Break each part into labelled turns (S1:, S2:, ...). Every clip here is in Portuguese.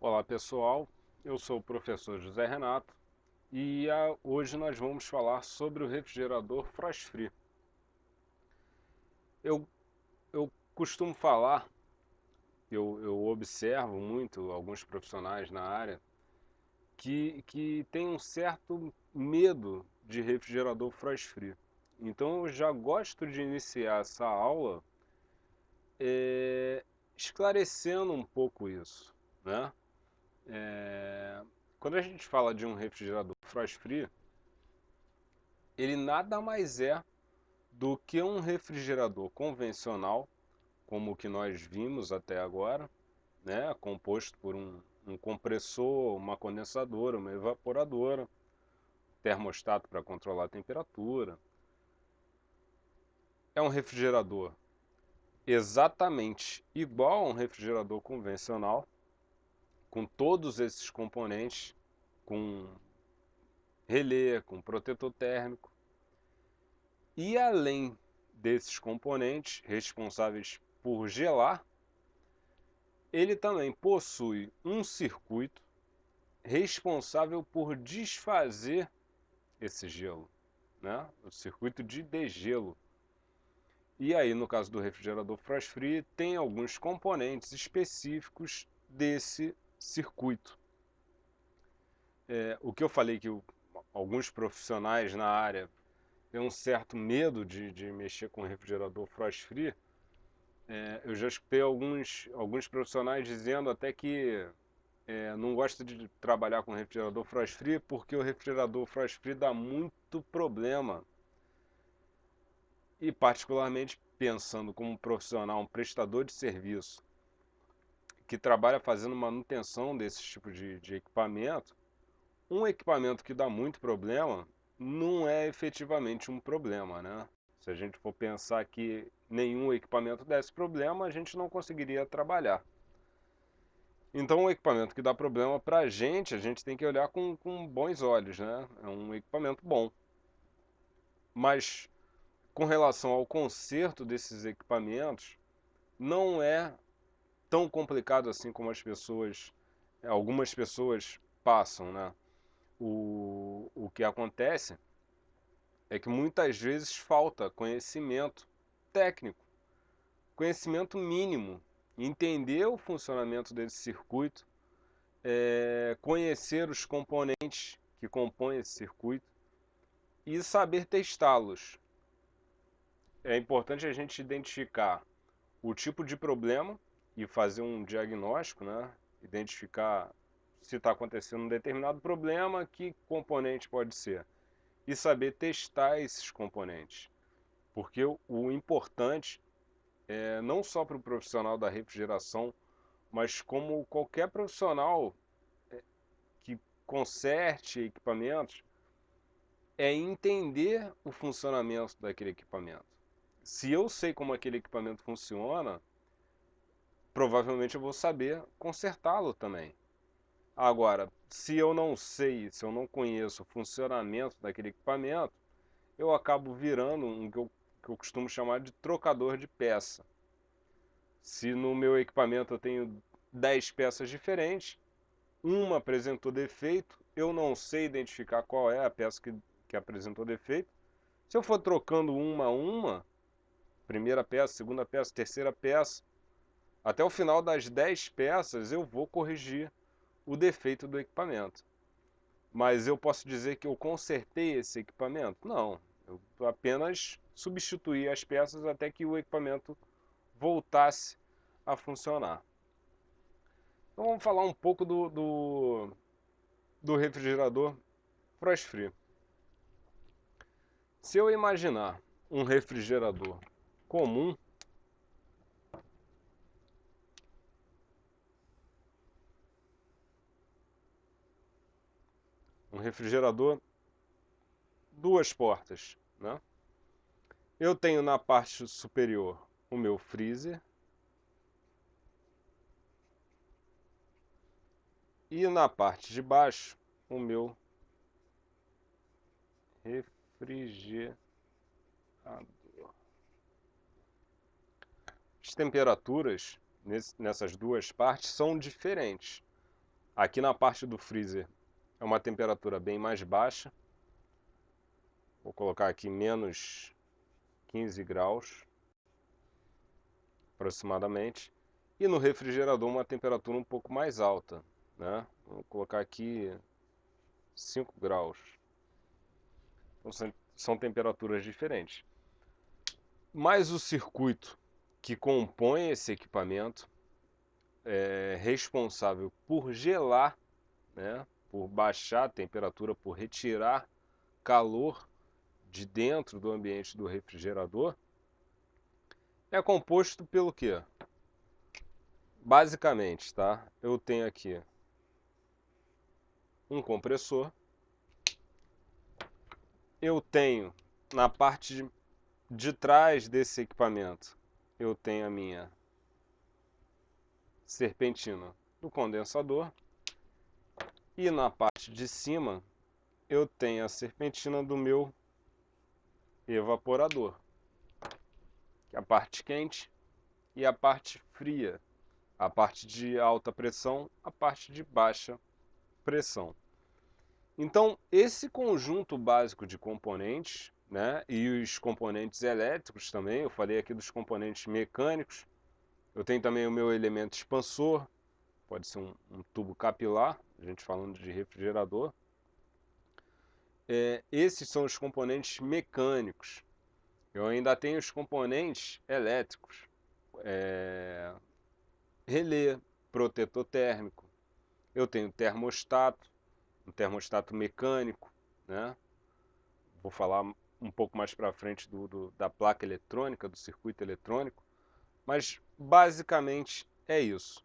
S1: Olá pessoal, eu sou o professor José Renato e hoje nós vamos falar sobre o refrigerador Frost Free. Eu, eu costumo falar, eu observo muito alguns profissionais na área que tem um certo medo de refrigerador Frost Free. Então eu já gosto de iniciar essa aula esclarecendo um pouco isso, né? Quando a gente fala de um refrigerador Frost Free, ele nada mais é do que um refrigerador convencional, como o que nós vimos até agora, né, composto por um compressor, uma condensadora, uma evaporadora, termostato para controlar a temperatura. É um refrigerador exatamente igual a um refrigerador convencional, com todos esses componentes, com relé, com protetor térmico. E além desses componentes responsáveis por gelar, ele também possui um circuito responsável por desfazer esse gelo, né? O circuito de degelo. E aí, no caso do refrigerador Frost Free, tem alguns componentes específicos desse circuito. O que eu falei que alguns profissionais na área têm um certo medo de mexer com refrigerador Frost Free, eu já escutei alguns profissionais dizendo até que não gosta de trabalhar com refrigerador frost free porque o refrigerador frost free dá muito problema. E particularmente pensando como um profissional, um prestador de serviço que trabalha fazendo manutenção desse tipo de equipamento, um equipamento que dá muito problema não é efetivamente um problema, né? Se a gente for pensar que nenhum equipamento desse problema, a gente não conseguiria trabalhar. Então, um equipamento que dá problema para a gente tem que olhar com bons olhos, né? É um equipamento bom. Mas, com relação ao conserto desses equipamentos, não é tão complicado assim como algumas pessoas passam, né? O que acontece é que muitas vezes falta conhecimento técnico, conhecimento mínimo, entender o funcionamento desse circuito, conhecer os componentes que compõem esse circuito e saber testá-los. É importante a gente identificar o tipo de problema e fazer um diagnóstico, né? Identificar se está acontecendo um determinado problema, que componente pode ser, e saber testar esses componentes. Porque o importante é não só para o profissional da refrigeração, mas como qualquer profissional que conserte equipamentos, é entender o funcionamento daquele equipamento. Se eu sei como aquele equipamento funciona, provavelmente eu vou saber consertá-lo também. Agora, se eu não sei, se eu não conheço o funcionamento daquele equipamento, eu acabo virando que eu costumo chamar de trocador de peça. Se no meu equipamento eu tenho 10 peças diferentes, uma apresentou defeito, eu não sei identificar qual é a peça que apresentou defeito. Se eu for trocando uma a uma, primeira peça, segunda peça, terceira peça, até o final das 10 peças eu vou corrigir o defeito do equipamento. Mas eu posso dizer que eu consertei esse equipamento? Não, eu apenas substituí as peças até que o equipamento voltasse a funcionar. Então vamos falar um pouco do refrigerador Frost Free. Se eu imaginar um refrigerador comum, um refrigerador duas portas, né? Eu tenho na parte superior o meu freezer e na parte de baixo o meu refrigerador. As temperaturas nessas duas partes são diferentes. Aqui na parte do freezer é uma temperatura bem mais baixa. Vou colocar aqui menos 15 graus aproximadamente. E no refrigerador uma temperatura um pouco mais alta, né? Vou colocar aqui 5 graus. Então, são temperaturas diferentes. Mas o circuito que compõe esse equipamento é responsável por gelar, né? Por baixar a temperatura, por retirar calor de dentro do ambiente do refrigerador, é composto pelo quê? Basicamente, tá? Eu tenho aqui um compressor, eu tenho na parte de trás desse equipamento, eu tenho a minha serpentina do condensador e na parte de cima eu tenho a serpentina do meu evaporador, que é a parte quente e a parte fria, a parte de alta pressão, a parte de baixa pressão. Então, esse conjunto básico de componentes, né, e os componentes elétricos também, eu falei aqui dos componentes mecânicos, eu tenho também o meu elemento expansor, pode ser um tubo capilar, a gente falando de refrigerador. Esses são os componentes mecânicos. Eu ainda tenho os componentes elétricos, relé, protetor térmico, eu tenho termostato, um termostato mecânico, né? Vou falar um pouco mais para frente da placa eletrônica, do circuito eletrônico, mas basicamente é isso.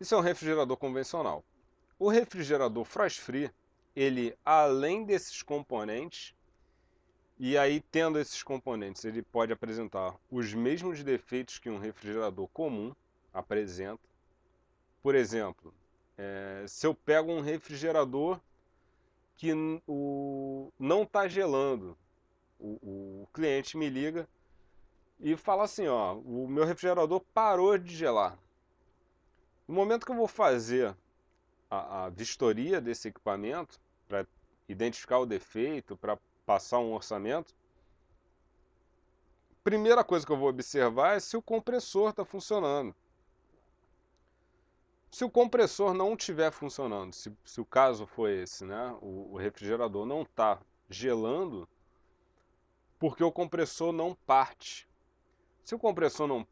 S1: Isso é um refrigerador convencional. O refrigerador frost free, ele além desses componentes, e aí tendo esses componentes, ele pode apresentar os mesmos defeitos que um refrigerador comum apresenta. Por exemplo, se eu pego um refrigerador que não está gelando, o cliente me liga e fala assim, ó, o meu refrigerador parou de gelar. No momento que eu vou fazer a vistoria desse equipamento, para identificar o defeito, para passar um orçamento, primeira coisa que eu vou observar é se o compressor está funcionando. Se o compressor não estiver funcionando, se o caso for esse, né, o refrigerador não está gelando, porque o compressor não parte. Se o compressor não